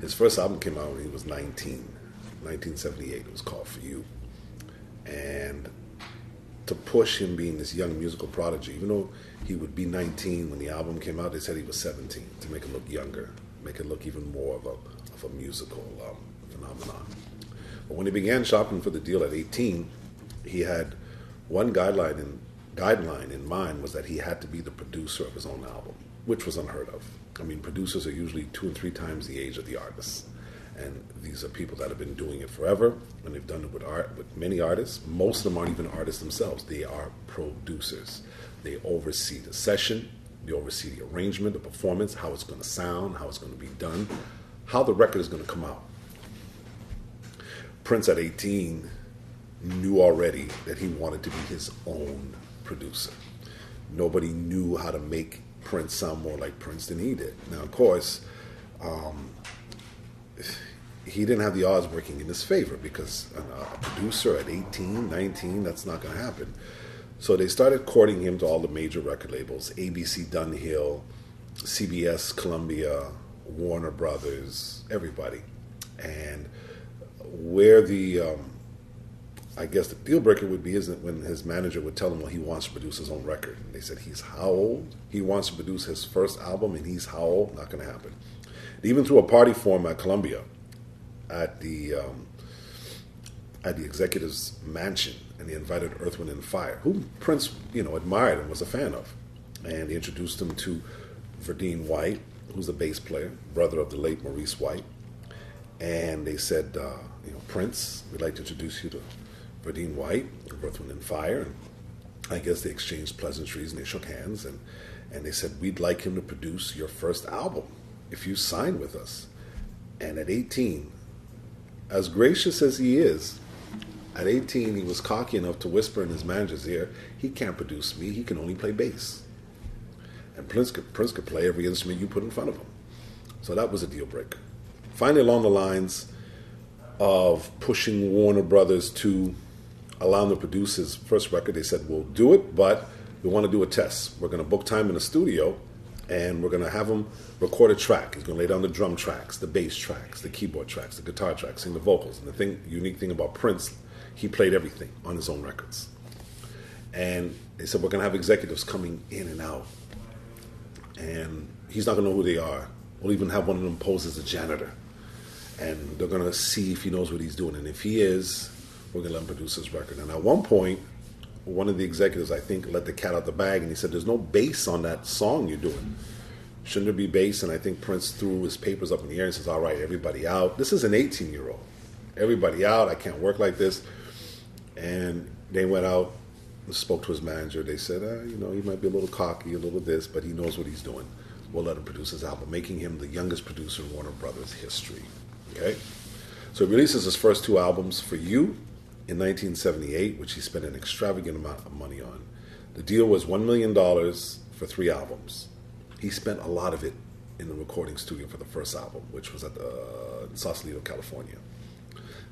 His first album came out when he was 1978. It was called For You. And to push him being this young musical prodigy, even though he would be 19 when the album came out, they said he was 17 to make it look younger, make it look even more of a musical phenomenon. But when he began shopping for the deal at 18, he had one guideline in mind, was that he had to be the producer of his own album, which was unheard of. I mean, producers are usually 2 and 3 times the age of the artists. And these are people that have been doing it forever, and they've done it with many artists. Most of them aren't even artists themselves. They are producers. They oversee the session, they oversee the arrangement, the performance, how it's going to sound, how it's going to be done, how the record is going to come out. Prince at 18 knew already that he wanted to be his own producer. Nobody knew how to make Prince sound more like Prince than he did. Now, of course, he didn't have the odds working in his favor, because a producer at 18, 19, that's not going to happen. So they started courting him to all the major record labels, ABC, Dunhill, CBS, Columbia, Warner Brothers, everybody. And where I guess the deal breaker would be is when his manager would tell him, well, he wants to produce his own record. And they said, he's how old? He wants to produce his first album, and he's how old? Not going to happen. They even threw a party for him at Columbia, at the executive's mansion, and they invited Earth, Wind, and Fire, who Prince, admired and was a fan of. And they introduced him to Verdine White, who's a bass player, brother of the late Maurice White. And they said, Prince, we'd like to introduce you to Verdine White, Earth, Wind, and Fire. And I guess they exchanged pleasantries and they shook hands, and they said, we'd like him to produce your first album if you sign with us. And at 18, as gracious as he is, at 18 he was cocky enough to whisper in his manager's ear, he can't produce me, he can only play bass. And Prince could play every instrument you put in front of him. So that was a deal breaker. Finally, along the lines of pushing Warner Brothers to allow him to produce his first record, they said, we'll do it, but we want to do a test. We're going to book time in the studio, and we're going to have him record a track. He's going to lay down the drum tracks, the bass tracks, the keyboard tracks, the guitar tracks, sing the vocals. And the unique thing about Prince, he played everything on his own records. And they said, we're going to have executives coming in and out. And he's not going to know who they are. We'll even have one of them pose as a janitor. And they're going to see if he knows what he's doing. And if he is, we're going to let him produce his record. And at one point, one of the executives, I think, let the cat out the bag, and he said, there's no bass on that song you're doing. Shouldn't there be bass? And I think Prince threw his papers up in the air and says, all right, everybody out. This is an 18-year-old. Everybody out. I can't work like this. And they went out and spoke to his manager. They said, he might be a little cocky, a little this, but he knows what he's doing. We'll let him produce his album, making him the youngest producer in Warner Brothers history. Okay? So he releases his first 2 albums, For You in 1978, which he spent an extravagant amount of money on. The deal was $1 million for 3 albums. He spent a lot of it in the recording studio for the first album, which was at Sausalito, California.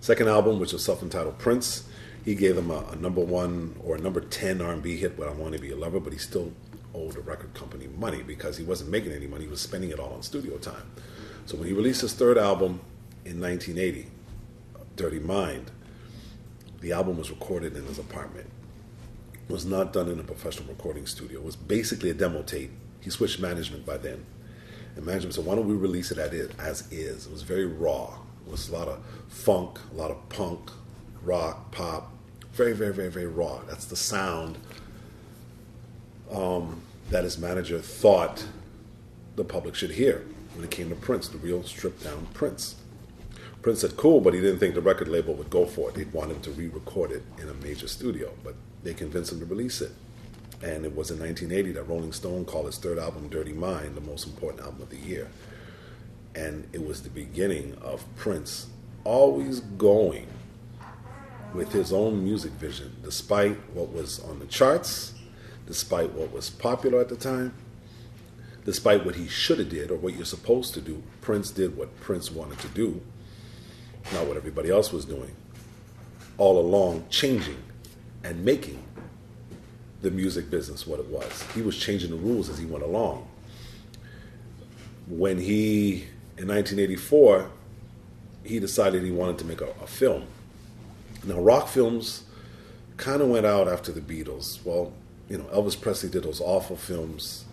Second album, which was self-entitled Prince, he gave them a number 1 or a number 10 R&B hit with I Want to Be a Lover, but he still owed the record company money because he wasn't making any money. He was spending it all on studio time. So when he released his third album in 1980, Dirty Mind, the album was recorded in his apartment. It was not done in a professional recording studio. It was basically a demo tape. He switched management by then. And management said, why don't we release it as is? It was very raw. It was a lot of funk, a lot of punk, rock, pop. Very, very, very, very raw. That's the sound that his manager thought the public should hear when it came to Prince, the real stripped-down Prince. Prince said, cool, but he didn't think the record label would go for it. They'd want him to re-record it in a major studio, but they convinced him to release it. And it was in 1980 that Rolling Stone called his third album, Dirty Mind, the most important album of the year. And it was the beginning of Prince always going with his own music vision, despite what was on the charts, despite what was popular at the time, despite what he should have did or what you're supposed to do. Prince did what Prince wanted to do, not what everybody else was doing, all along changing and making the music business what it was. He was changing the rules as he went along. When he, in 1984, he decided he wanted to make a film. Now, rock films kind of went out after the Beatles. Well, Elvis Presley did those awful films.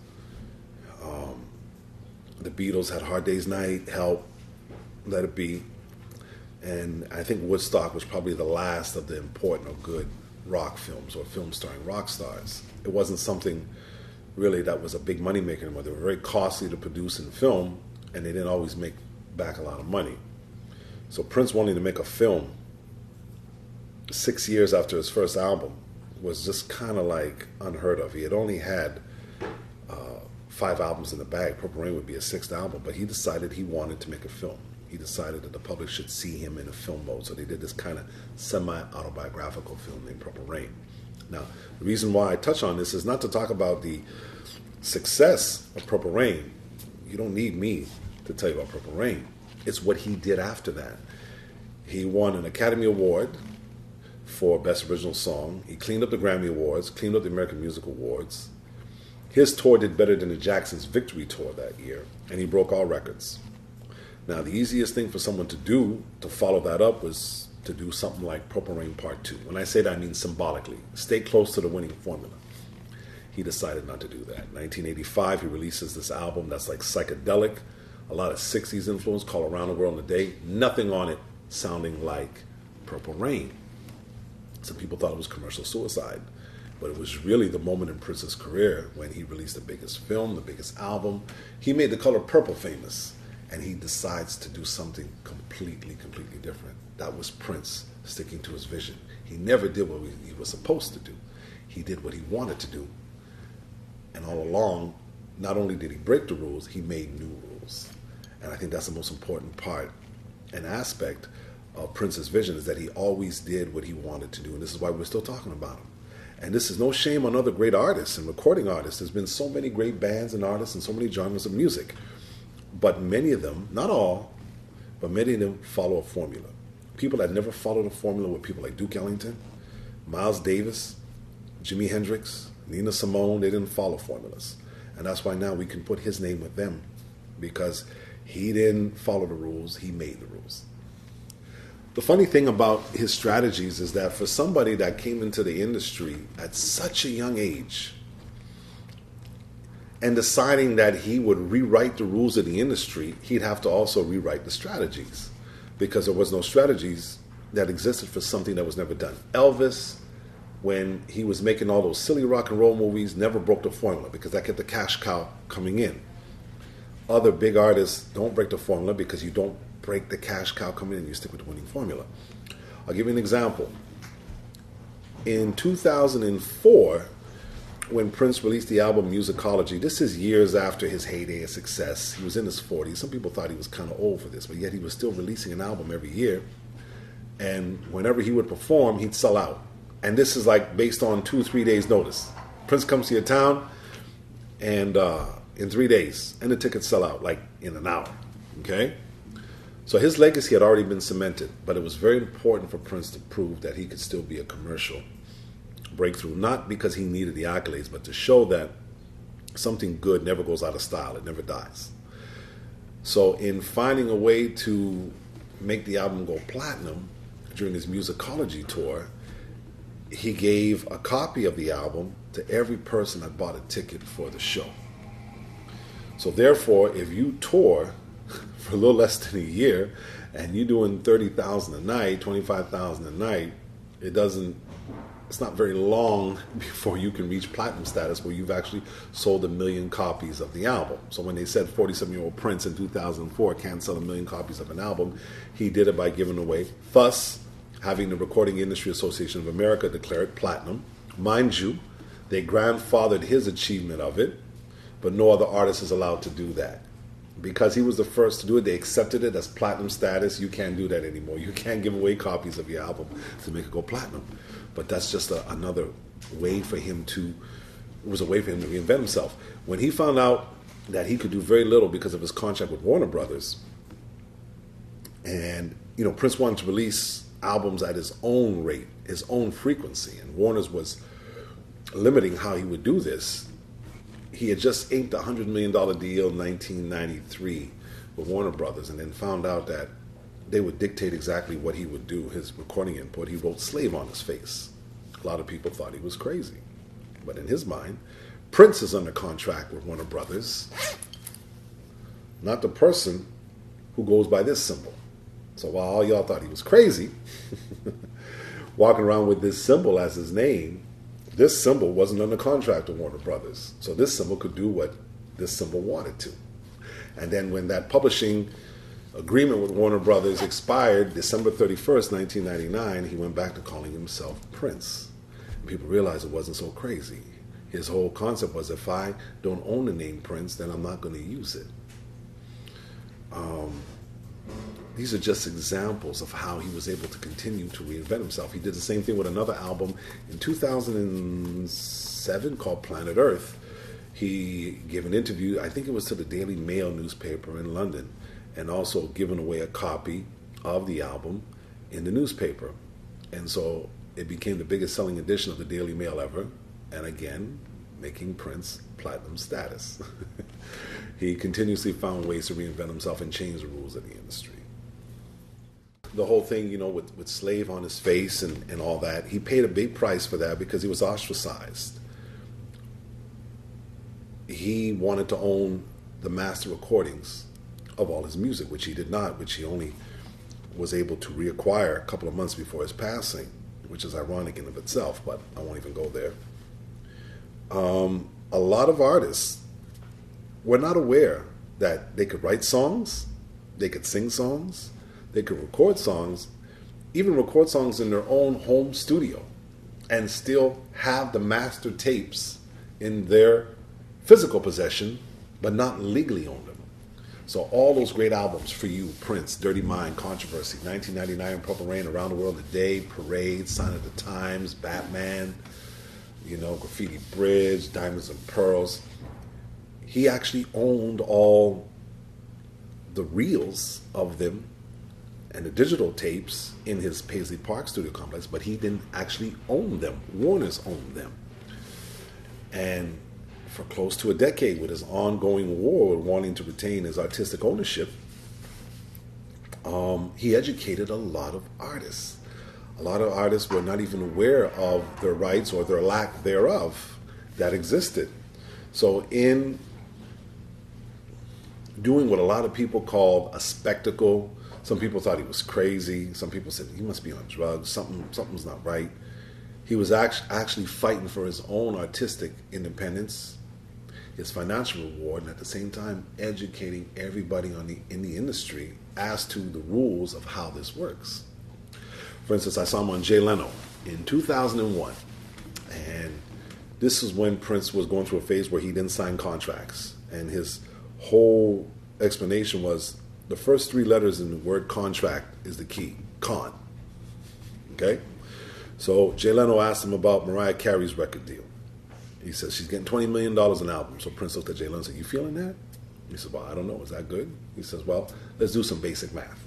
The Beatles had Hard Day's Night, Help, Let It Be. And I think Woodstock was probably the last of the important or good rock films or films starring rock stars. It wasn't something really that was a big money maker anymore. They were very costly to produce and film, and they didn't always make back a lot of money. So Prince wanting to make a film 6 years after his first album was just kind of like unheard of. He had only had 5 albums in the bag. Purple Rain would be his 6th album, but he decided he wanted to make a film. He decided that the public should see him in a film mode, so they did this kind of semi-autobiographical film named Purple Rain. Now, the reason why I touch on this is not to talk about the success of Purple Rain. You don't need me to tell you about Purple Rain. It's what he did after that. He won an Academy Award for Best Original Song. He cleaned up the Grammy Awards, cleaned up the American Music Awards. His tour did better than the Jacksons' Victory Tour that year, and he broke all records. Now, the easiest thing for someone to do to follow that up was to do something like Purple Rain Part 2. When I say that, I mean symbolically. Stay close to the winning formula. He decided not to do that. In 1985, he releases this album that's like psychedelic, a lot of 60s influence, called Around the World in a Day. Nothing on it sounding like Purple Rain. Some people thought it was commercial suicide. But it was really the moment in Prince's career when he released the biggest film, the biggest album. He made the color purple famous, and he decides to do something completely different. That was Prince sticking to his vision. He never did what he was supposed to do. He did what he wanted to do. And all along, not only did he break the rules, he made new rules. And I think that's the most important part and aspect of Prince's vision, is that he always did what he wanted to do. And this is why we're still talking about him. And this is no shame on other great artists and recording artists. There's been so many great bands and artists and so many genres of music. But many of them, not all, but many of them follow a formula. People that never followed a formula were people like Duke Ellington, Miles Davis, Jimi Hendrix, Nina Simone. They didn't follow formulas. And that's why now we can put his name with them, because he didn't follow the rules, he made the rules. The funny thing about his strategies is that for somebody that came into the industry at such a young age and deciding that he would rewrite the rules of the industry, he'd have to also rewrite the strategies, because there was no strategies that existed for something that was never done. Elvis, when he was making all those silly rock and roll movies, never broke the formula, because that kept the cash cow coming in. Other big artists don't break the formula because you don't break the cash cow coming in, you stick with the winning formula. I'll give you an example. In 2004, when Prince released the album Musicology, this is years after his heyday of success. He was in his 40s. Some people thought he was kind of old for this, but yet he was still releasing an album every year. And whenever he would perform, he'd sell out. And this is like based on 2-3 days notice. Prince comes to your town, and in 3 days, and the tickets sell out like in an hour. Okay? So his legacy had already been cemented, but it was very important for Prince to prove that he could still be a commercial breakthrough, not because he needed the accolades, but to show that something good never goes out of style, it never dies. So in finding a way to make the album go platinum during his Musicology tour, he gave a copy of the album to every person that bought a ticket for the show. So therefore, if you tour for a little less than a year and you're doing 30,000 a night, 25,000 a night, it's not very long before you can reach platinum status where you've actually sold 1 million copies of the album. So when they said 47-year-old Prince in 2004 can't sell 1 million copies of an album, he did it by giving away, thus having the Recording Industry Association of America declare it platinum. Mind you, they grandfathered his achievement of it, but no other artist is allowed to do that. Because he was the first to do it, they accepted it as platinum status. You can't do that anymore. You can't give away copies of your album to make it go platinum. But that's just another way for him to reinvent himself. When he found out that he could do very little because of his contract with Warner Brothers, and Prince wanted to release albums at his own rate, his own frequency, and Warner's was limiting how he would do this. He had just inked a $100 million deal in 1993 with Warner Brothers, and then found out that they would dictate exactly what he would do, his recording input. He wrote slave on his face. A lot of people thought he was crazy. But in his mind, Prince is under contract with Warner Brothers, not the person who goes by this symbol. So while all y'all thought he was crazy, walking around with this symbol as his name, this symbol wasn't under contract with Warner Brothers. So this symbol could do what this symbol wanted to. And then when that publishing agreement with Warner Brothers expired December 31st, 1999, he went back to calling himself Prince. And people realized it wasn't so crazy. His whole concept was, if I don't own the name Prince, then I'm not going to use it. These are just examples of how he was able to continue to reinvent himself. He did the same thing with another album in 2007 called Planet Earth. He gave an interview, I think it was to the Daily Mail newspaper in London, and also given away a copy of the album in the newspaper. And so it became the biggest selling edition of the Daily Mail ever, and again, making Prince platinum status. He continuously found ways to reinvent himself and change the rules of the industry. The whole thing, with slave on his face and all that, he paid a big price for that because he was ostracized. He wanted to own the master recordings of all his music, which he did not, which he only was able to reacquire a couple of months before his passing, which is ironic in of itself, but I won't even go there. A lot of artists were not aware that they could write songs, they could sing songs, they could record songs, even record songs in their own home studio, and still have the master tapes in their physical possession, but not legally own them. So all those great albums for you, Prince, Dirty Mind, Controversy, 1999, Purple Rain, Around the World Today, Parade, Sign of the Times, Batman, Graffiti Bridge, Diamonds and Pearls. He actually owned all the reels of them and the digital tapes in his Paisley Park studio complex, but he didn't actually own them. Warner's owned them. And for close to a decade, with his ongoing war with wanting to retain his artistic ownership, he educated a lot of artists. A lot of artists were not even aware of their rights or their lack thereof that existed. So in doing what a lot of people called a spectacle, some people thought he was crazy. Some people said he must be on drugs. Something's not right. He was actually fighting for his own artistic independence, his financial reward, and at the same time educating everybody in the industry as to the rules of how this works. For instance, I saw him on Jay Leno in 2001, and this is when Prince was going through a phase where he didn't sign contracts, and his whole explanation was the first three letters in the word contract is the key, con. Okay? So Jay Leno asked him about Mariah Carey's record deal. He says, she's getting $20 million an album. So Prince looked at Jay Leno and said, you feeling that? He said, well, I don't know. Is that good? He says, well, let's do some basic math.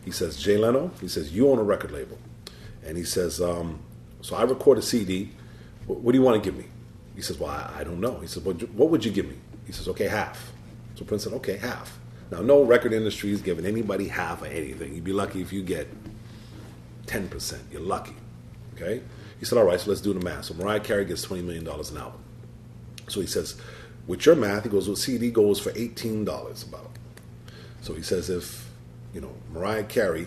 He says, Jay Leno, he says, you own a record label. And he says, so I record a CD. What do you want to give me? He says, well, I don't know. He says, well, what would you give me? He says, okay, half. So Prince said, okay, half. Now, no record industry is giving anybody half of anything. You'd be lucky if you get 10%. You're lucky. Okay? He said, all right, so let's do the math. So Mariah Carey gets $20 million an album. So he says, with your math, he goes, well, CD goes for $18 about. So he says, if, Mariah Carey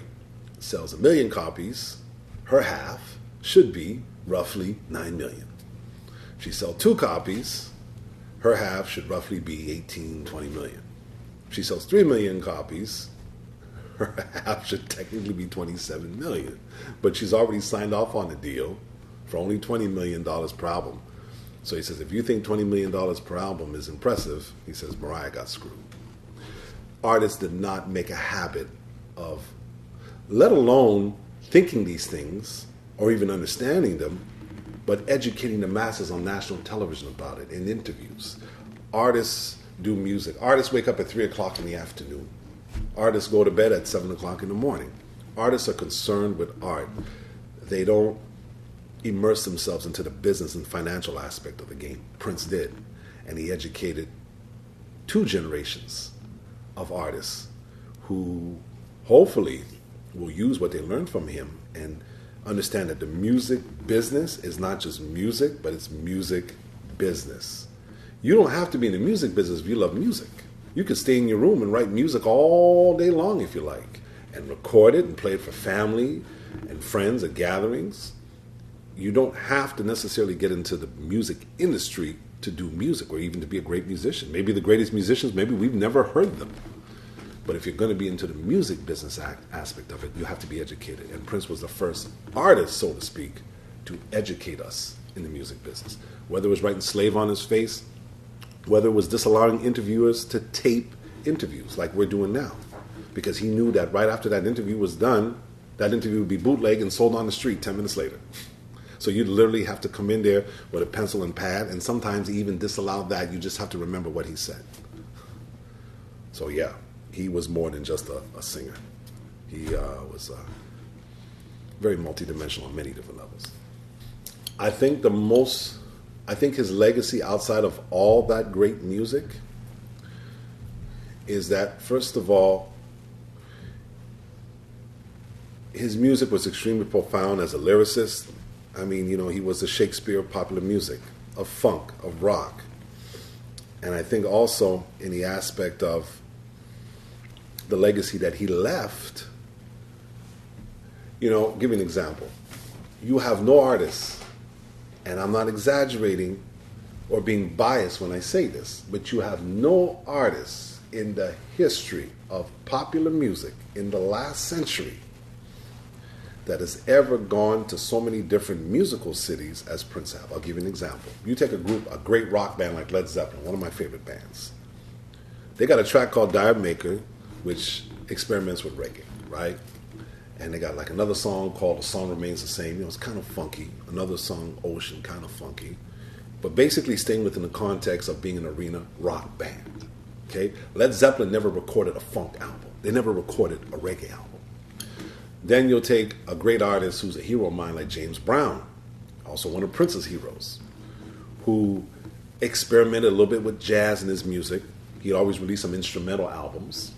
sells 1 million copies, her half should be roughly 9 million. If she sells 2 copies, her half should roughly be 18, 20 million. If she sells 3 million copies, her half should technically be 27 million. But she's already signed off on the deal for only $20 million per album. So he says, if you think $20 million per album is impressive, he says, Mariah got screwed. Artists did not make a habit of, let alone thinking these things or even understanding them, but educating the masses on national television about it in interviews. Artists do music. Artists wake up at 3 o'clock in the afternoon. Artists go to bed at 7 o'clock in the morning. Artists are concerned with art. They don't immerse themselves into the business and financial aspect of the game. Prince did. And he educated 2 generations of artists who hopefully will use what they learned from him and understand that the music business is not just music, but it's music business. You don't have to be in the music business if you love music. You could stay in your room and write music all day long if you like, and record it and play it for family and friends at gatherings. You don't have to necessarily get into the music industry to do music or even to be a great musician. Maybe the greatest musicians, maybe we've never heard them. But if you're going to be into the music business aspect of it, you have to be educated. And Prince was the first artist, so to speak, to educate us in the music business. Whether it was writing Slave on His Face, whether it was disallowing interviewers to tape interviews like we're doing now. Because he knew that right after that interview was done, that interview would be bootlegged and sold on the street 10 minutes later. So you'd literally have to come in there with a pencil and pad, and sometimes he even disallowed that. You just have to remember what he said. So yeah, he was more than just a singer. He was very multidimensional on many different levels. I think his legacy outside of all that great music is that, first of all, his music was extremely profound as a lyricist. I mean, he was the Shakespeare of popular music, of funk, of rock. And I think also in the aspect of the legacy that he left, give you an example. You have no artists, and I'm not exaggerating or being biased when I say this, but you have no artists in the history of popular music in the last century that has ever gone to so many different musical cities as Prince have. I'll give you an example. You take a great rock band like Led Zeppelin, one of my favorite bands. They got a track called Diamond Maker, which experiments with reggae, right? And they got like another song called The Song Remains the Same. It's kind of funky. Another song, Ocean, kind of funky. But basically staying within the context of being an arena rock band. Okay? Led Zeppelin never recorded a funk album. They never recorded a reggae album. Then you'll take a great artist who's a hero of mine like James Brown, also one of Prince's heroes, who experimented a little bit with jazz in his music. He'd always release some instrumental albums.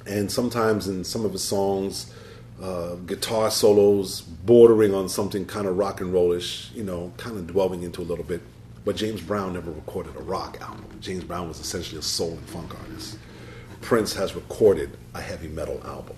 And sometimes in some of his songs, guitar solos bordering on something kind of rock and rollish, kind of dwelling into a little bit. But James Brown never recorded a rock album. James Brown was essentially a soul and funk artist. Prince has recorded a heavy metal album.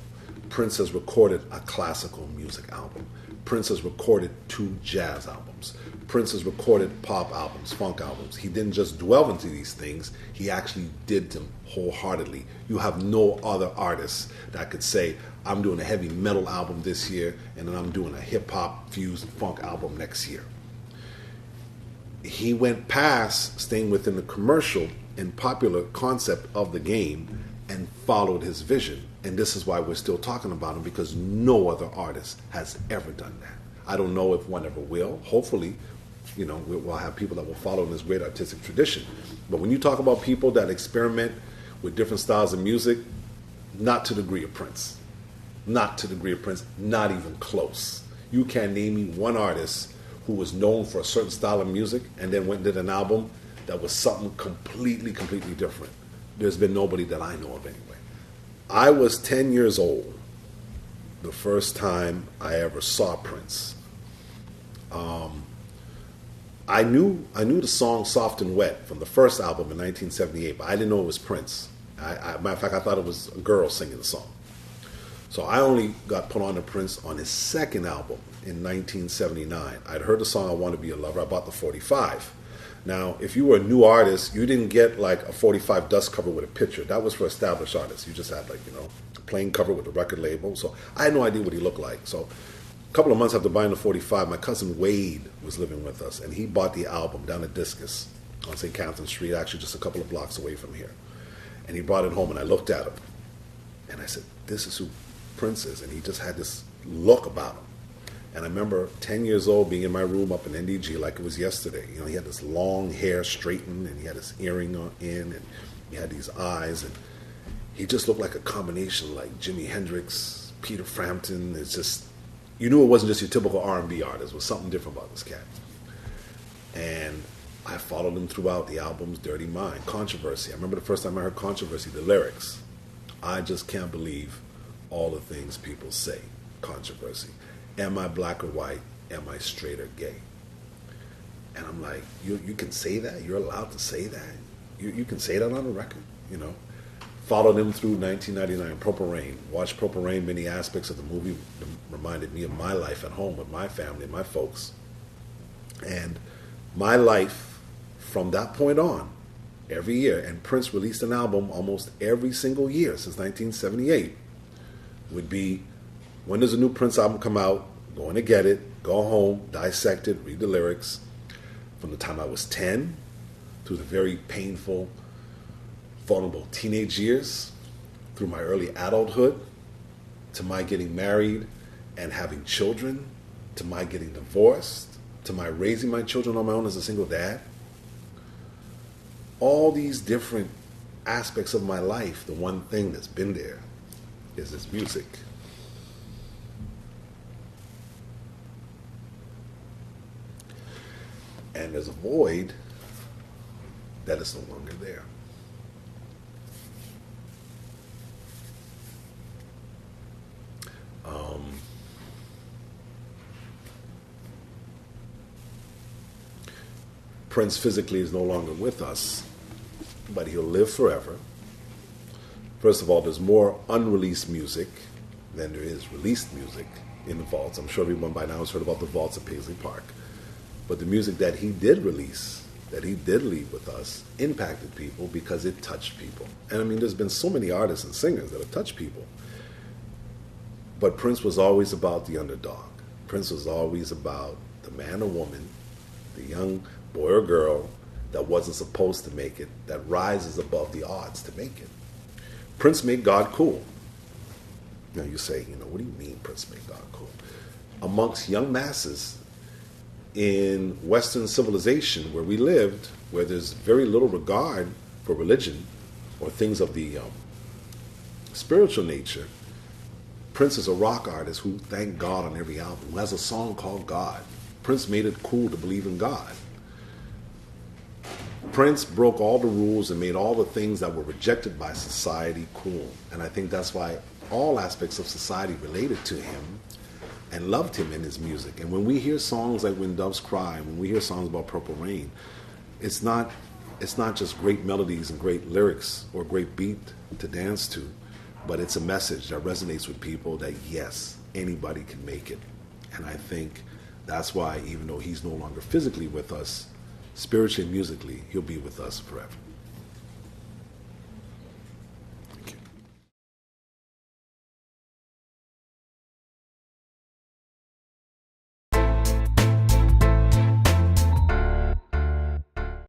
Prince has recorded a classical music album. Prince has recorded 2 jazz albums. Prince has recorded pop albums, funk albums. He didn't just dwell into these things, he actually did them wholeheartedly. You have no other artist that could say, I'm doing a heavy metal album this year, and then I'm doing a hip-hop fused funk album next year. He went past staying within the commercial and popular concept of the game and followed his vision. And this is why we're still talking about him, because no other artist has ever done that. I don't know if one ever will. Hopefully, we'll have people that will follow in this great artistic tradition. But when you talk about people that experiment with different styles of music, not to the degree of Prince. Not to the degree of Prince, not even close. You can't name me one artist who was known for a certain style of music and then went and did an album that was something completely different. There's been nobody that I know of anyway. I was 10 years old the first time I ever saw Prince. I knew the song Soft and Wet from the first album in 1978, but I didn't know it was Prince. Matter of fact, I thought it was a girl singing the song. So I only got put on to Prince on his second album in 1979. I'd heard the song I Want to Be a Lover. I bought the 45. Now, if you were a new artist, you didn't get like a 45 dust cover with a picture. That was for established artists. You just had a plain cover with a record label. So I had no idea what he looked like. So a couple of months after buying the 45, my cousin Wade was living with us, and he bought the album down at Discus on St. Catherine Street, actually just a couple of blocks away from here. And he brought it home, and I looked at him, and I said, this is who Prince is. And he just had this look about him. And I remember 10 years old being in my room up in NDG like it was yesterday. He had this long hair straightened, and he had his earring in, and he had these eyes, and he just looked like a combination like Jimi Hendrix, Peter Frampton. It's just, you knew it wasn't just your typical R&B artist. It was something different about this cat. And I followed him throughout the albums, Dirty Mind, Controversy. I remember the first time I heard Controversy, the lyrics. I just can't believe all the things people say. Controversy. Am I black or white? Am I straight or gay? And I'm like, you can say that? You're allowed to say that? You can say that on the record, you know? Followed him through 1999, Purple Rain. Watched Purple Rain, many aspects of the movie reminded me of my life at home with my family, my folks. And my life from that point on, every year, and Prince released an album almost every single year since 1978, would be, when does a new Prince album come out? Going to get it, go home, dissect it, read the lyrics. From the time I was 10 through the very painful, vulnerable teenage years, through my early adulthood, to my getting married and having children, to my getting divorced, to my raising my children on my own as a single dad. All these different aspects of my life, the one thing that's been there is this music. And there's a void that is no longer there. Prince physically is no longer with us, but he'll live forever. First of all, there's more unreleased music than there is released music in the vaults. I'm sure everyone by now has heard about the vaults at Paisley Park. But the music that he did release, that he did leave with us, impacted people because it touched people. And I mean, there's been so many artists and singers that have touched people. But Prince was always about the underdog. Prince was always about the man or woman, the young boy or girl that wasn't supposed to make it, that rises above the odds to make it. Prince made God cool. Now you say, what do you mean Prince made God cool? Amongst young masses in Western civilization where we lived, where there's very little regard for religion or things of the spiritual nature, Prince is a rock artist who thanked God on every album, who has a song called God. Prince made it cool to believe in God. Prince broke all the rules and made all the things that were rejected by society cool. And I think that's why all aspects of society related to him and loved him in his music. And when we hear songs like When Doves Cry, when we hear songs about Purple Rain, it's not just great melodies and great lyrics or great beat to dance to, but it's a message that resonates with people that, yes, anybody can make it. And I think that's why, even though he's no longer physically with us, spiritually and musically, he'll be with us forever.